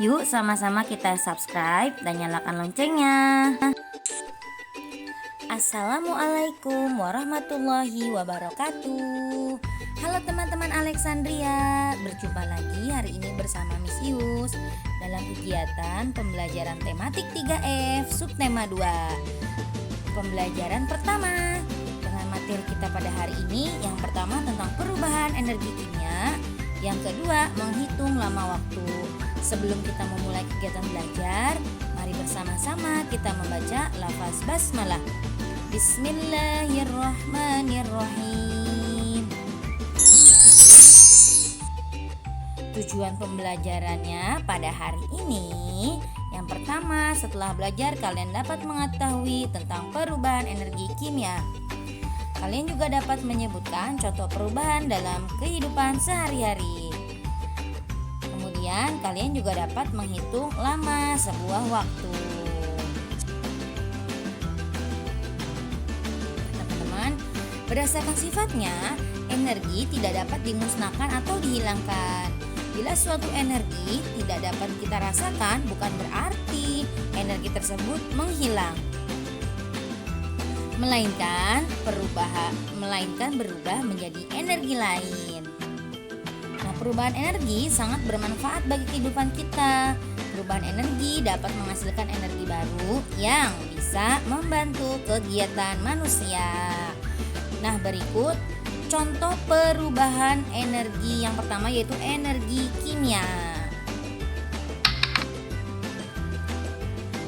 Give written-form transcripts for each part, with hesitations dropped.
Yuk sama-sama kita subscribe dan nyalakan loncengnya. Assalamualaikum warahmatullahi wabarakatuh. Halo teman-teman Alexandria, berjumpa lagi hari ini bersama Miss Yus dalam kegiatan pembelajaran tematik 3F subtema 2. Pembelajaran pertama dengan materi kita pada hari ini, yang pertama tentang perubahan energi kimia, yang kedua menghitung lama waktu. Sebelum kita memulai kegiatan belajar, mari bersama-sama kita membaca lafaz basmalah. Bismillahirrahmanirrahim. Tujuan pembelajarannya pada hari ini, yang pertama, setelah belajar kalian dapat mengetahui tentang perubahan energi kimia. Kalian juga dapat menyebutkan contoh perubahan dalam kehidupan sehari-hari. Kemudian kalian juga dapat menghitung lama sebuah waktu. Teman-teman, berdasarkan sifatnya, energi tidak dapat dimusnahkan atau dihilangkan. Bila suatu energi tidak dapat kita rasakan, bukan berarti energi tersebut menghilang, melainkan berubah menjadi energi lain. Perubahan energi sangat bermanfaat bagi kehidupan kita. Perubahan energi dapat menghasilkan energi baru yang bisa membantu kegiatan manusia. Nah, berikut contoh perubahan energi yang pertama, yaitu energi kimia.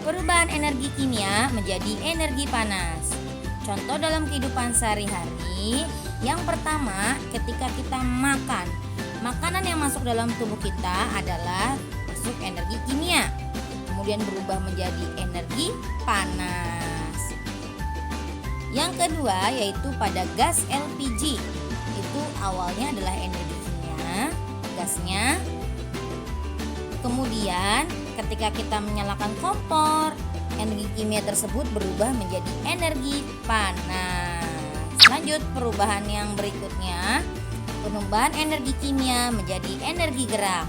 Perubahan energi kimia menjadi energi panas. Contoh dalam kehidupan sehari-hari, yang pertama ketika kita makan, makanan yang masuk dalam tubuh kita adalah masuk energi kimia, kemudian berubah menjadi energi panas. Yang kedua yaitu pada gas LPG, itu awalnya adalah energi kimia, gasnya. Kemudian ketika kita menyalakan kompor, energi kimia tersebut berubah menjadi energi panas. Lanjut perubahan yang berikutnya, perubahan energi kimia menjadi energi gerak.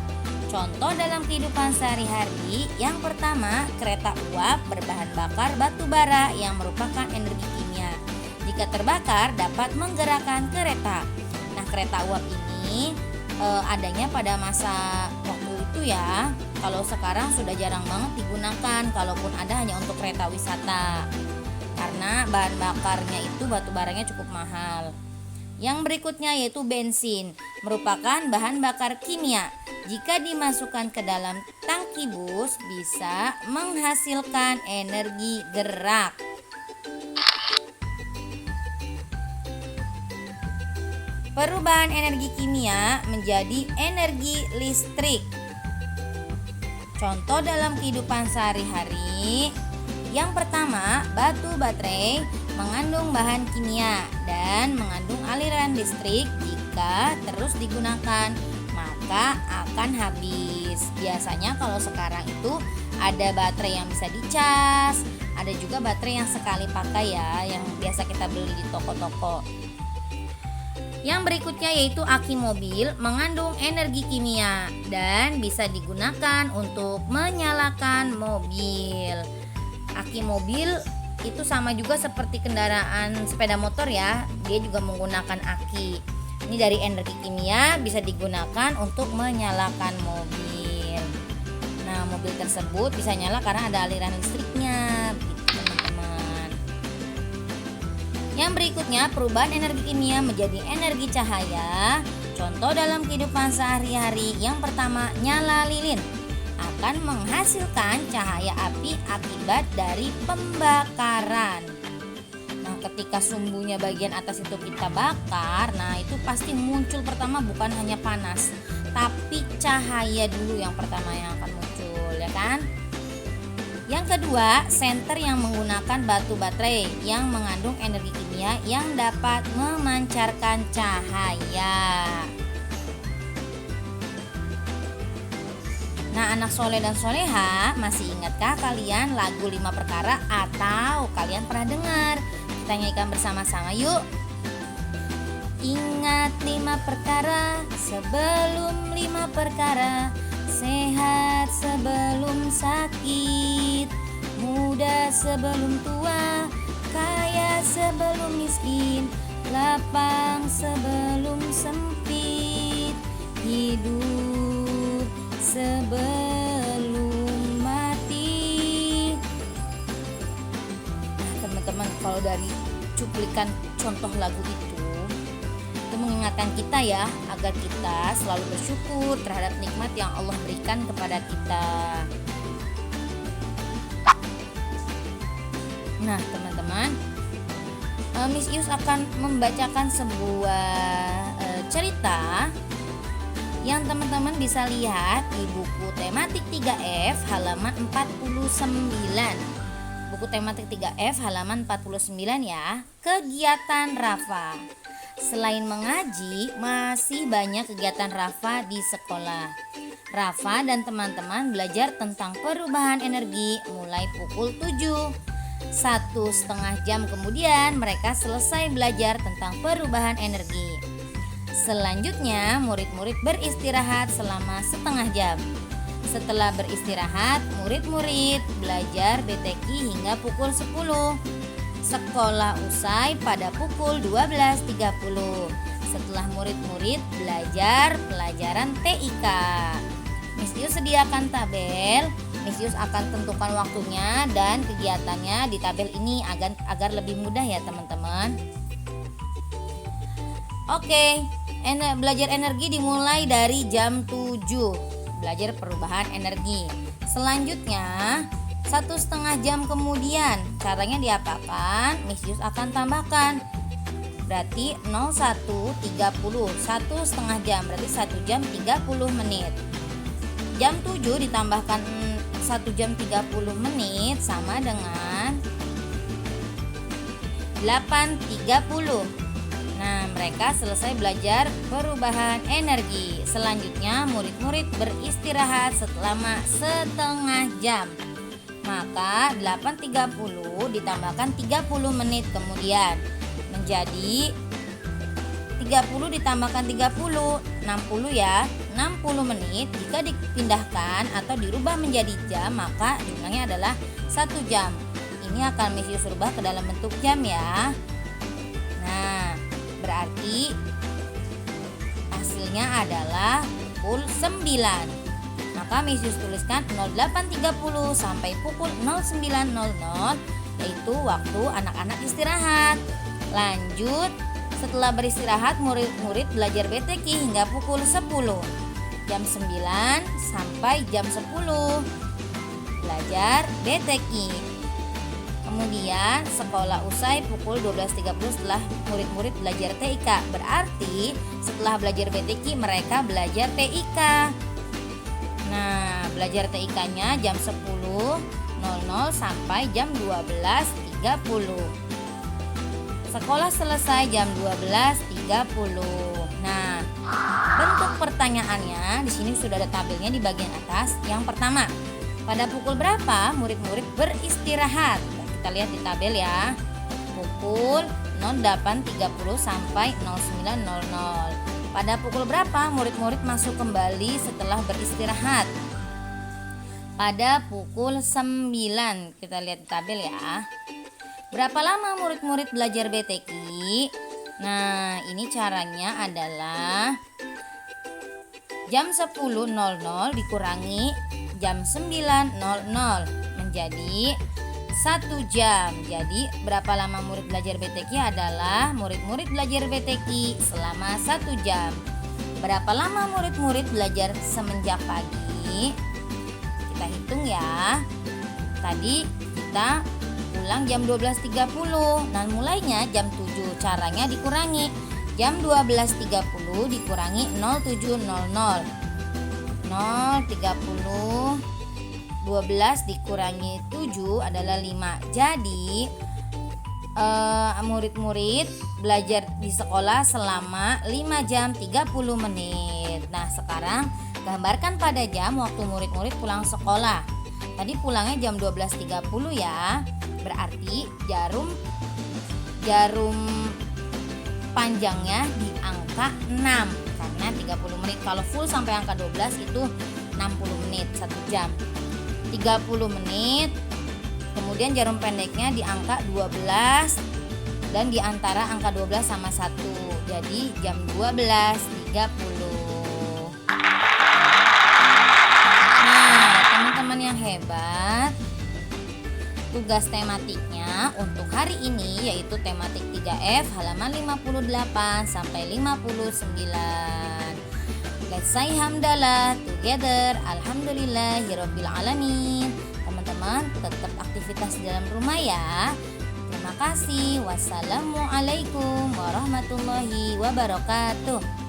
Contoh dalam kehidupan sehari-hari, yang pertama kereta uap berbahan bakar batu bara yang merupakan energi kimia. Jika terbakar dapat menggerakkan kereta. Nah, kereta uap ini adanya pada masa waktu itu ya. Kalau sekarang sudah jarang banget digunakan, kalaupun ada hanya untuk kereta wisata, karena bahan bakarnya itu batu baranya cukup mahal. Yang berikutnya yaitu bensin, merupakan bahan bakar kimia. Jika dimasukkan ke dalam tangki bus bisa menghasilkan energi gerak. Perubahan energi kimia menjadi energi listrik. Contoh dalam kehidupan sehari-hari, yang pertama, batu baterai mengandung bahan kimia dan mengandung aliran listrik. Jika terus digunakan maka akan habis. Biasanya kalau sekarang itu ada baterai yang bisa dicas, ada juga baterai yang sekali pakai ya, yang biasa kita beli di toko-toko. Yang berikutnya yaitu aki mobil, mengandung energi kimia dan bisa digunakan untuk menyalakan mobil. Aki mobil itu sama juga seperti kendaraan sepeda motor ya, dia juga menggunakan aki. Ini dari energi kimia bisa digunakan untuk menyalakan mobil. Nah, mobil tersebut bisa nyala karena ada aliran listriknya, gitu teman-teman. Yang berikutnya, perubahan energi kimia menjadi energi cahaya. Contoh dalam kehidupan sehari-hari, yang pertama nyala lilin akan menghasilkan cahaya api akibat dari pembakaran. Nah, ketika sumbunya bagian atas itu kita bakar, nah itu pasti muncul pertama bukan hanya panas, tapi cahaya dulu yang pertama yang akan muncul, ya kan? Yang kedua, senter yang menggunakan batu baterai yang mengandung energi kimia yang dapat memancarkan cahaya. Nah, anak soleh dan soleha, masih ingatkah kalian lagu 5 perkara atau kalian pernah dengar? Kita nyanyikan bersama-sama yuk. Ingat 5 perkara sebelum 5 perkara, sehat sebelum sebelum sakit, muda sebelum tua, kaya sebelum miskin, lapang sebelum sempit, hidup sebelum mati. Nah, teman-teman, kalau dari cuplikan contoh lagu itu mengingatkan kita ya, agar kita selalu bersyukur terhadap nikmat yang Allah berikan kepada kita. Nah, teman-teman, Miss Yus akan membacakan sebuah cerita yang teman-teman bisa lihat di buku tematik 3F halaman 49. Buku tematik 3F halaman 49 ya. Kegiatan Rafa. Selain mengaji, masih banyak kegiatan Rafa di sekolah. Rafa dan teman-teman belajar tentang perubahan energi mulai pukul 7. 1,5 jam kemudian mereka selesai belajar tentang perubahan energi. Selanjutnya murid-murid beristirahat selama setengah jam. Setelah beristirahat, murid-murid belajar BTQ hingga pukul 10. Sekolah usai pada pukul 12.30. Setelah murid-murid belajar pelajaran TIK. Miss Yus sediakan tabel. Miss Yus akan tentukan waktunya dan kegiatannya di tabel ini agar lebih mudah ya teman-teman. Oke, belajar energi dimulai dari jam 7. Belajar perubahan energi. Selanjutnya 1,5 jam kemudian, caranya diapakan? Miss Yus akan tambahkan. Berarti 01.30, 1,5 jam, berarti 1 jam 30 menit. Jam 7 ditambahkan 1 jam 30 menit sama dengan 8.30. Nah, mereka selesai belajar perubahan energi. Selanjutnya murid-murid beristirahat selama setengah jam. Maka 8.30 ditambahkan 30 menit kemudian menjadi 30 ditambahkan 30, 60 ya, 60 menit. Jika dipindahkan atau dirubah menjadi jam, maka jumlahnya adalah 1 jam. Ini akan Miss Yus rubah ke dalam bentuk jam ya. Nah, berarti hasilnya adalah pukul 9. Maka Miss Yus tuliskan 08.30 sampai pukul 09.00, yaitu waktu anak-anak istirahat. Lanjut, setelah beristirahat murid-murid belajar BTQ hingga pukul 10. Jam 9 sampai jam 10 belajar BTQ. Kemudian sekolah usai pukul 12.30 setelah murid-murid belajar TIK. Berarti setelah belajar BTQ mereka belajar TIK. Nah, belajar TIK-nya jam 10.00 sampai jam 12.30. Sekolah selesai jam 12.30. Nah, bentuk pertanyaannya di sini sudah ada tabelnya di bagian atas. Yang pertama, pada pukul berapa murid-murid beristirahat? Nah, kita lihat di tabel ya. Pukul 08.30 sampai 09.00. Pada pukul berapa murid-murid masuk kembali setelah beristirahat? Pada pukul 9. Kita lihat di tabel ya. Berapa lama murid-murid belajar BTQ? Nah, ini caranya adalah jam 10.00 dikurangi jam 9.00 menjadi 1 jam. Jadi berapa lama murid belajar BTQ adalah murid-murid belajar BTQ selama 1 jam. Berapa lama murid-murid belajar semenjak pagi? Kita hitung ya. Tadi kita pulang jam 12.30 dan mulainya jam 7. Caranya dikurangi. Jam 12.30 dikurangi 07.00. 0.30 12 dikurangi 7 adalah 5. Jadi murid-murid belajar di sekolah selama 5 jam 30 menit. Nah, sekarang gambarkan pada jam waktu murid-murid pulang sekolah. Tadi pulangnya jam 12.30 ya. Berarti jarum panjangnya di angka 6 karena 30 menit. Kalau full sampai angka 12 itu 60 menit, 1 jam. 30 menit. Kemudian jarum pendeknya di angka 12 dan di antara angka 12 sama 1. Jadi jam 12.30. Nah, teman-teman yang hebat, tugas tematiknya untuk hari ini yaitu tematik 3F halaman 58 sampai 59. Let's say hamdalah together. Alhamdulillahirabbil alamin. Teman-teman tetap aktivitas di dalam rumah ya. Terima kasih. Wassalamualaikum warahmatullahi wabarakatuh.